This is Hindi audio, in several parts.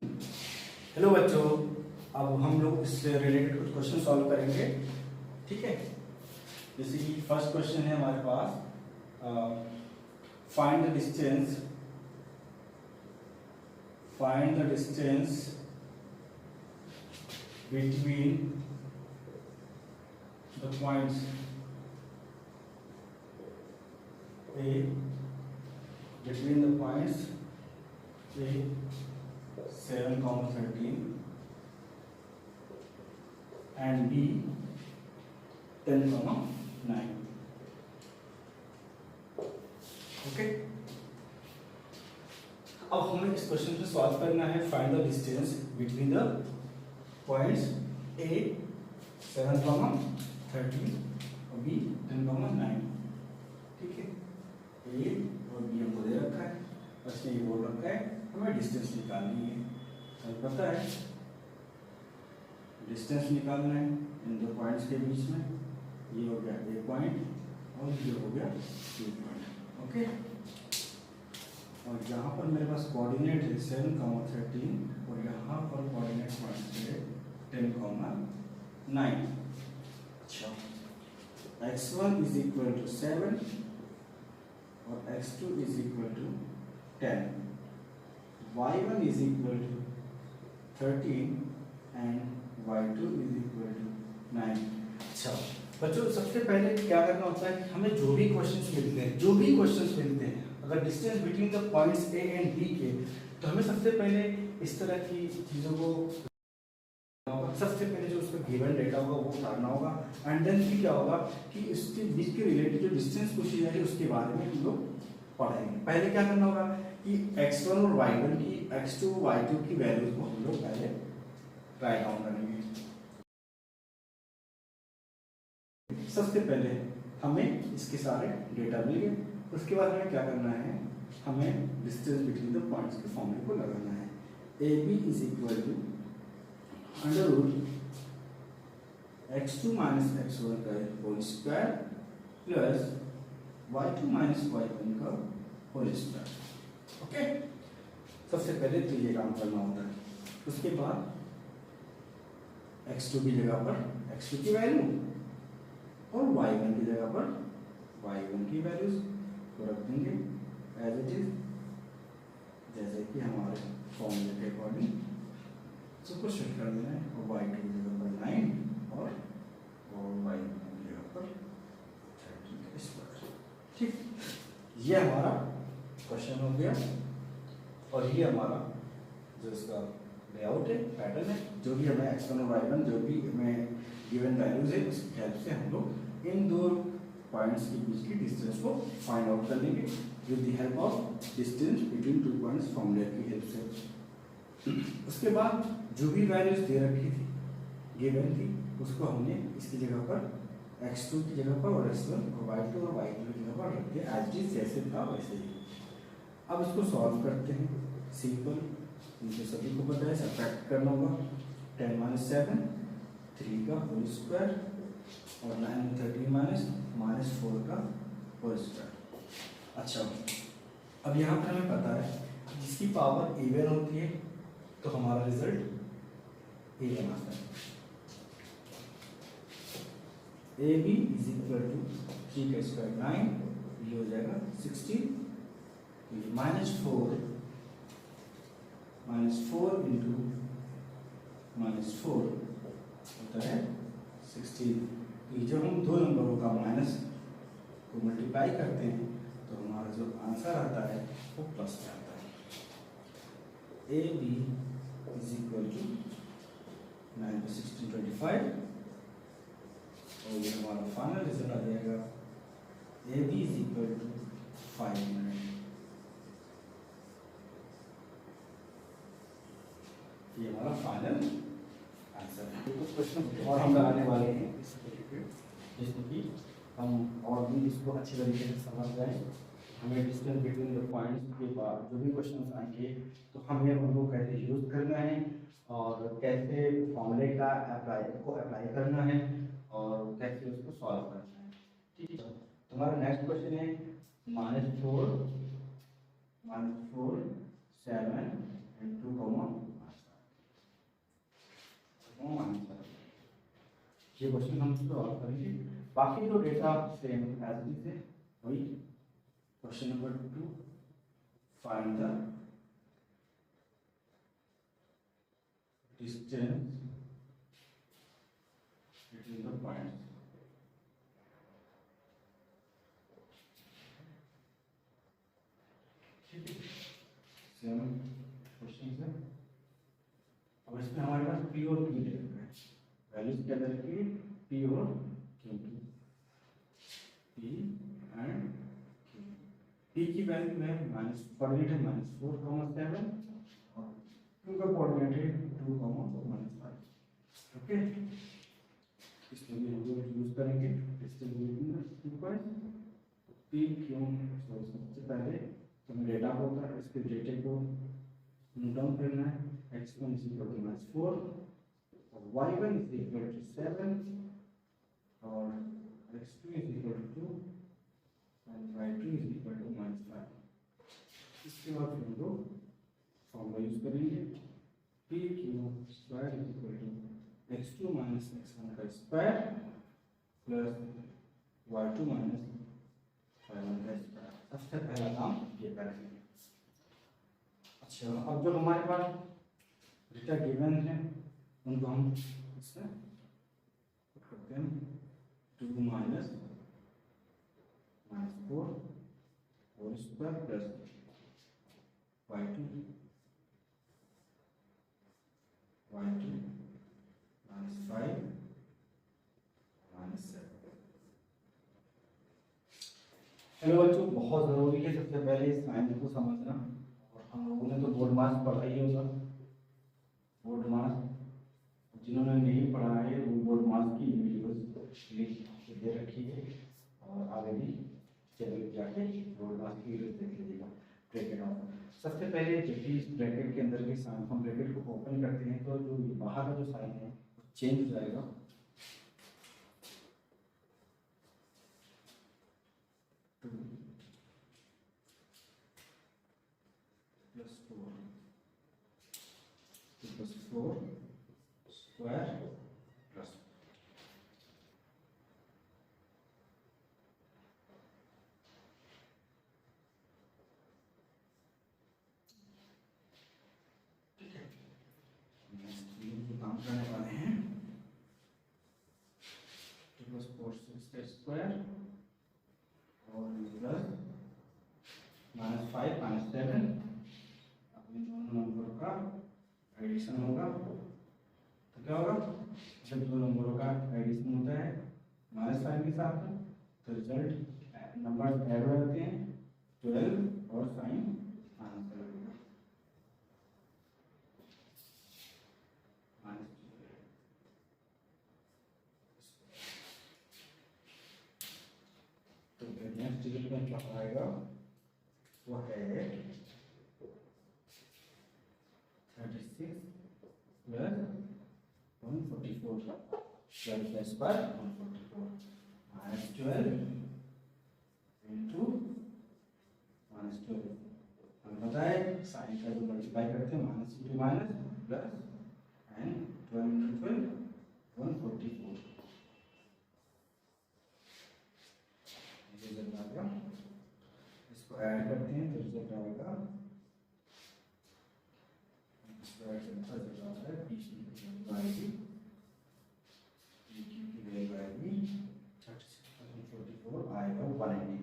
हेलो बच्चों, अब हम लोग इससे रिलेटेड कुछ क्वेश्चन सॉल्व करेंगे। ठीक है, जैसे कि फर्स्ट क्वेश्चन है हमारे पास, find the distance between the points A, between the points A 7,13 and B 10,9. Okay, अब हमें इस क्वेश्चन को सॉल्व करना है। Find the distance between the points A 7,13 और B 10,9। ठीक है, ए और बी हमको दे रखा है, बस ये बोल रखा है हमें डिस्टेंस निकालनी है। हमें पता है डिस्टेंस निकालना है इन दो पॉइंट्स के बीच में। ये हो गया ए पॉइंट और ये हो गया बी पॉइंट। ओके, और यहाँ पर मेरे पास कोऑर्डिनेट है 7,13 और यहाँ पर कोऑर्डिनेट पॉइंट है 10,9। अच्छा, x1 इज इक्वल टू 7 और x2 is equal to 10, y1 is equal to 13 and y2 is equal to 9। अच्छा बच्चों, सबसे पहले क्या करना होता है कि हमें जो भी क्वेश्चंस मिलते हैं अगर distance between the points A and B के, तो हमें सबसे पहले इस तरह की चीज़ों को सबसे पहले जो उसका गिवन डेटा होगा वो उतारना होगा, एंड देन फिर क्या होगा कि इसके बीच के रिलेटेड जो डिस्टेंस पूछी जाएगी उसके बारे में हम लोग पढ़ेंगे। पहले क्या करना होगा कि x1 और y1 की, x2 y2 की वैल्यूज को हम लोग पहले राइट डाउन करेंगे। सबसे पहले हमें इसके सारे डेटा मिल गए, उसके बाद हमें क्या करना है, हमें डिस्टेंस बिटवीन द पॉइंट्स के फॉर्मूले को लगाना है। A B is equal to under root x2 minus x1 का whole square plus y2 minus y1 का होल स्क्वायर। ओके, सबसे पहले तो ये काम करना होता है। उसके बाद x2 की जगह पर x2 की वैल्यू और y1 की जगह पर y1 की वैल्यूज को रख देंगे एज इट इज, जैसे कि हमारे फॉर्मूले के अकॉर्डिंग सबको सेट कर देना है। और y2 की जगह पर 9 और y1 की जगह पर 13²। ठीक, ये हमारा क्वेश्चन हो गया और ये हमारा जो इसका लेआउट है, पैटर्न है, जो भी हमें x1 और y1 जो भी हमें गिवन वैल्यूज है उसकी हेल्प से हम लोग इन दो पॉइंट्स के बीच की डिस्टेंस को फाइंड आउट कर लेंगे with the help of distance between two points फॉर्मूले की हेल्प से। उसके बाद जो भी वैल्यूज दे रखी थी, गिवन थी, उसको हमने इसकी जगह पर x2 की जगह पर और x1 और y2 और y2 की जगह पर रख दिया एज इट इज, जैसे था वैसे ही। अब इसको सॉल्व करते हैं। सिंपल, इनके सभी को पता है, सब्ट्रैक्ट करना होगा। 10 माइनस 7 3 का होल स्क्वायर और 9 13 माइनस 4 का होल स्क्वायर। अच्छा, अब यहाँ पर हमें पता है जिसकी पावर इवन होती है तो हमारा रिजल्ट इवन आता है। A B is equal to 3 का स्क्वायर 9, ये हो जाएगा 16, -4 इंटू -4 होता है 16। जब हम दो नंबरों का माइनस को मल्टीप्लाई करते हैं तो हमारा जो आंसर आता है वो प्लस में आता है। A B is equal to 9 to 16 25 और ये हमारा फाइनल रिजल्ट आ जाएगा। A B is equal to 5 minute. ये हमारा फाइनल आंसर है। कुछ क्वेश्चन और हम लगाने वाले हैं जिसमें कि हम और भी इसको अच्छे तरीके से समझ जाएं। हमें डिस्टेंस बिटवीन द पॉइंट्स के बाद जो भी क्वेश्चन आएंगे तो हमें उनको कैसे यूज करना है और कैसे फॉर्मूले का अप्लाई करना है और कैसे उसको सॉल्व करना है। ठीक है, तुम्हारा नेक्स्ट क्वेश्चन है -4 7 and 2, ये क्वेश्चन हम सॉल्व करेंगे। बाकी जो data same as it is है वही। Question number 2, find the distance between the points। ठीक है, सेम क्वेश्चन है। अब इसमें हमारे पास पी और क्यू दे रखा है, वैल्यूज क्या दे रखी है, पी और क्यू की। पी एंड क्यू, पी की वैल्यू है कोऑर्डिनेट है -4,7 और क्यू का कोऑर्डिनेट है 2,-5। ओके, इसमें भी हम लोग यूज करेंगे distance two point P Q. सबसे पहले हमें डेटा को होता है, इसके डेटे को नोट डाउन करना है। x1 = -4 और y1 = 7 और x2 = 2 और y2 = -5। इसके बाद हम लोग फॉर्मूला यूज करेंगे, p q square = x2 - x1 का स्क्वायर प्लस y2 - y1 का स्क्वायर। सबसे पहला काम ये करेंगे। अच्छा, अब जो हमारे पास डेटा गिवन है उनको हम इसमें करते हैं 2 - -4 whole square plus y2 -5 -7। Hello बच्चों, बहुत ज़रूरी है सबसे पहले इस साइन को समझना। और हम लोगों ने तो बोर्ड मार्क्स पढ़ा ही होगा। बोर्ड मार्क्स जिन्होंने नहीं पढ़ा है वो बोर्ड मार्क्स की वीडियोस लिंक दे रखी है और आगे भी चैनल पे जाके बोर्ड मार्क्स की वीडियोस देख लीजिएगा। ब्रैकेट ऑफ, सबसे पहले जब भी इस ब्रैकेट के अंदर के साइन हम ब्रैकेट को ओपन करते हैं तो जो बाहर का जो साइन है वो चेंज हो जाएगा। +4 स्क्वायर प्लस ठीक है। नेक्स्ट काम करने वाले हैं 2 + 4 6 स्क्वायर और प्लस -5 -7। अपने दोनों नंबर का एडिशन होगा तो क्या होगा, जब दो नंबरों का एडिशन होता है -5 के साथ तो रिजल्ट नंबर ऐड हो जाते हैं 12 और साइन आंसर होगा तो नेक्स्ट रिजल्ट में क्या आएगा वो है 36 + 144 12 का स्क्वायर 144 -12 × -12। हमें पता है साइन का जो मल्टीप्लाई करते हैं minus into minus plus and 12 × 12 144। Result आ गया, इसको ऐड करते हैं तो रिजल्ट आएगा आएगा 180।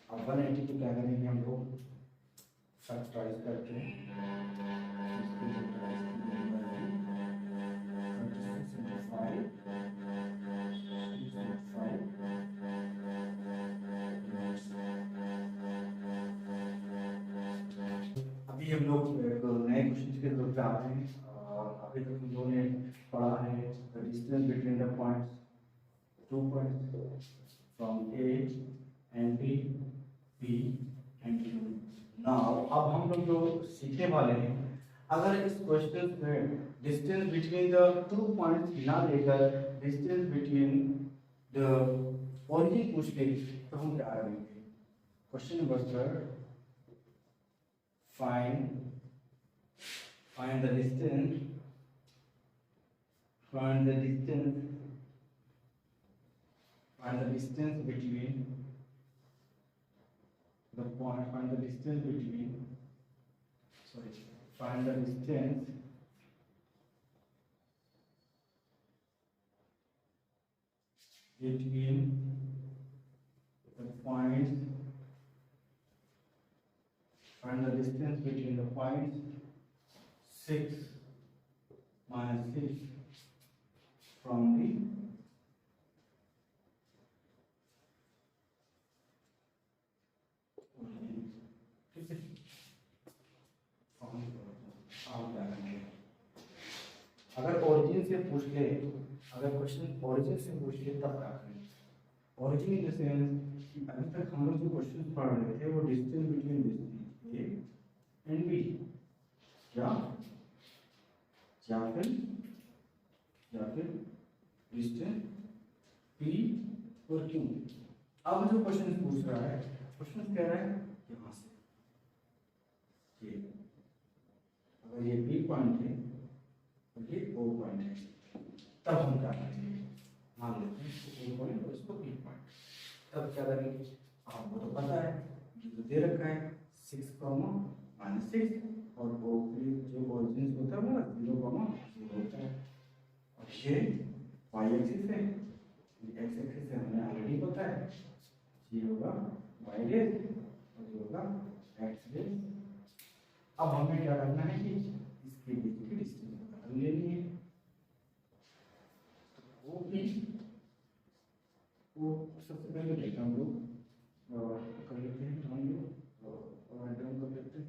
अब 180 को क्या करेंगे हम लोग फैक्टराइज करके अभी हम लोग एक नए क्वेश्चन की तरफ जा रहे हैं। और अभी तक हम लोगों ने पढ़ा है the distance between the points 2 points from A and B, B and Q. Now अब हम लोग जो सीखने वाले हैं, अगर इस क्वेश्चन में डिस्टेंस बिटवीन द 2 पॉइंट्स ना लेकर डिस्टेंस बिटवीन द ओरिजिन पूछ ले तो हम क्या करेंगे? Question number 3, find the distance find the distance between the point find the distance between sorry find the distance between the points find the distance between the points 6 minus 6 from the origin. ठीक है, अगर ओरिजिन से पूछ ले, अगर क्वेश्चन ओरिजिन से पूछ ले तब क्या करें? ओरिजिन इन द सेंस अभी तक हम लोग जो क्वेश्चन पढ़ रहे थे वो distance between this A and B, या फिर डिस्टेंस पी और क्यू। अब जो क्वेश्चन पूछ रहा है, क्वेश्चन कह रहा है यहाँ से ये, अगर ये बी पॉइंट है और ये ओ पॉइंट है, तब हम क्या करेंगे? मान लेते हैं इसको ओ पॉइंट और इसको बी पॉइंट, तब क्या करेंगे? आपको तो पता है, ये तो दे रखा है 6, -6 और वो जो ओरिजिन होता है वो 0, 0 होता है, और ये y एक्सिस है, ये x एक्सिस है, हमें ऑलरेडी पता है, ये होगा y डेज और ये होगा x डेज। अब हमें क्या करना है कि इसके बीच की डिस्टेंस पता लेनी है, तो वो सबसे पहले देखा हम लोग कर लेते हैं, हम लोग और डाउन कर लेते हैं,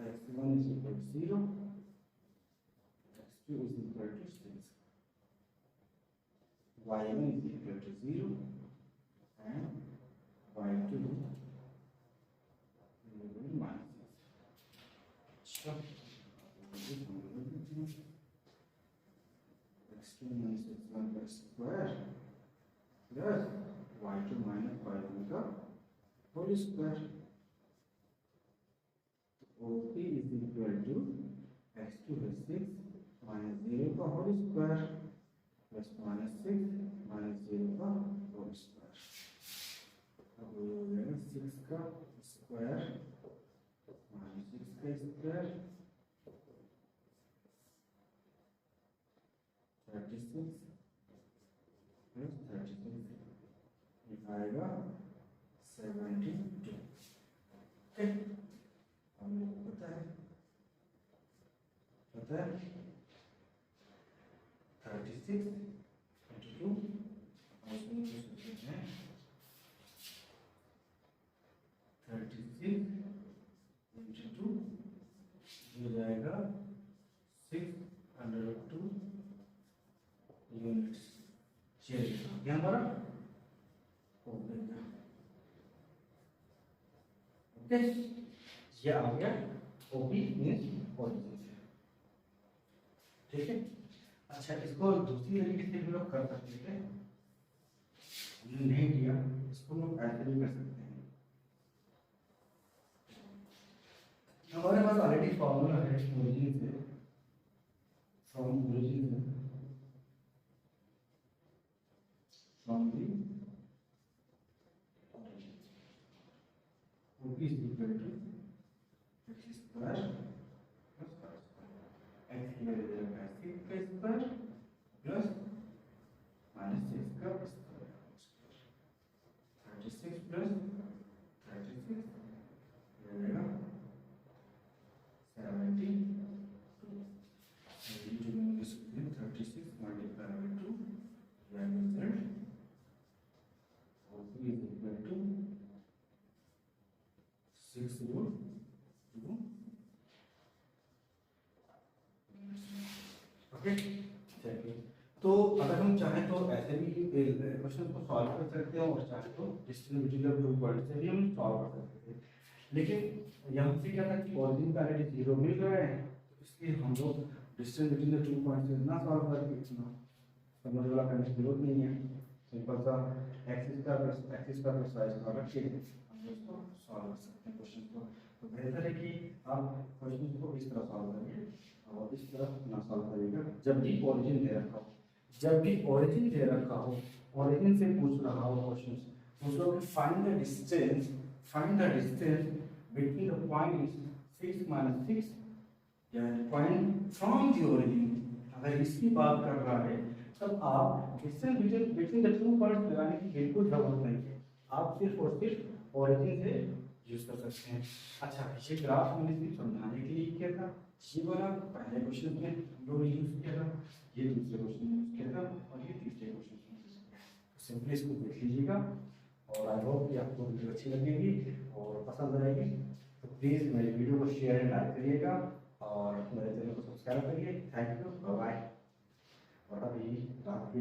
x1 is equal to 0, x2 is equal to 6, y1 is equal to 0 and y2 is equal to -6. x2 minus x1 का square plus y2 minus y1 का whole square, OP is equal to x2 है 6 minus 0 का होल स्क्वायर प्लस -6 minus 0 का होल स्क्वायर। अब ये हो जाएगा 6 का स्क्वायर -6 का स्क्वायर 36 प्लस 36 आएगा 72। ठीक, हमें पता है 36 into 2 हैं 36 into 2 हो जाएगा 602 यूनिट्स। चलिए हमारा हो गया, ओके, ये आ गया ओपी मींस ओरिजिन से। ठीक है, अच्छा इसको दूसरी तरीके से भी लोग कर सकते थे, हमने नहीं किया, इसको लोग ऐसे भी कर सकते हैं। हमारे पास ऑलरेडी फॉर्मूला है ओरिजिन से, from origin from the OP is equal to x square plus y square, x की वैल्यू देगा 6 का स्क्वायर प्लस -6 का स्क्वायर, 36 प्लस 36 देगा 72, 36 multiplied by 2, that result OP is equal to 6 root 2। Okay, चलिए, तो अगर हम चाहें तो ऐसे भी क्वेश्चन को सॉल्व कर सकते हैं और चाहे तो distance between the two points से भी हम सॉल्व कर सकते हैं। लेकिन यहाँ पे क्या था कि ओरिजिन का रेट 0 मिल रहा है, तो इसलिए हम लोग डिस्टेंस बिटवीन द 2 पॉइंट्स इतना सॉल्व करके इतना समझ वाला करने की जरूरत नहीं है। सिंपल सा एक्सिस का प्लस वाई स्क्वायर रख के हम इसको सॉल्व कर सकते हैं क्वेश्चन को। तो बेहतर है कि आप क्वेश्चन को इस तरह सॉल्व करिए और इस तरह ना सॉल्व करिएगा। जब भी ओरिजिन दे रखा हो, जब भी ओरिजिन दे रखा हो, ओरिजिन से पूछ रहा हो क्वेश्चन, पूछो कि find the distance between the points 6 - 6 या पॉइंट फ्रॉम द ओरिजिन। अगर इसकी बात कर रहा है तब आप डिस्टेंस बिटवीन द 2 पॉइंट्स लगाने की बिल्कुल जरूरत नहीं है, आप सिर्फ और सिर्फ ओरिजिन से यूज कर सकते हैं। अच्छा, ये ग्राफ मैंने सिर्फ समझाने के लिए किया था, ये वाला पहले क्वेश्चन में हम लोग यूज किया था, ये दूसरे क्वेश्चन में यूज किया था और ये तीसरे क्वेश्चन में यूज किया। तो सिंपली इसको देख लीजिएगा और आई होप कि आपको वीडियो अच्छी लगेगी और पसंद आएगी। तो प्लीज़ मेरे वीडियो को शेयर एंड लाइक करिएगा और मेरे चैनल को सब्सक्राइब करिए। Thank you, bye. और अभी रात के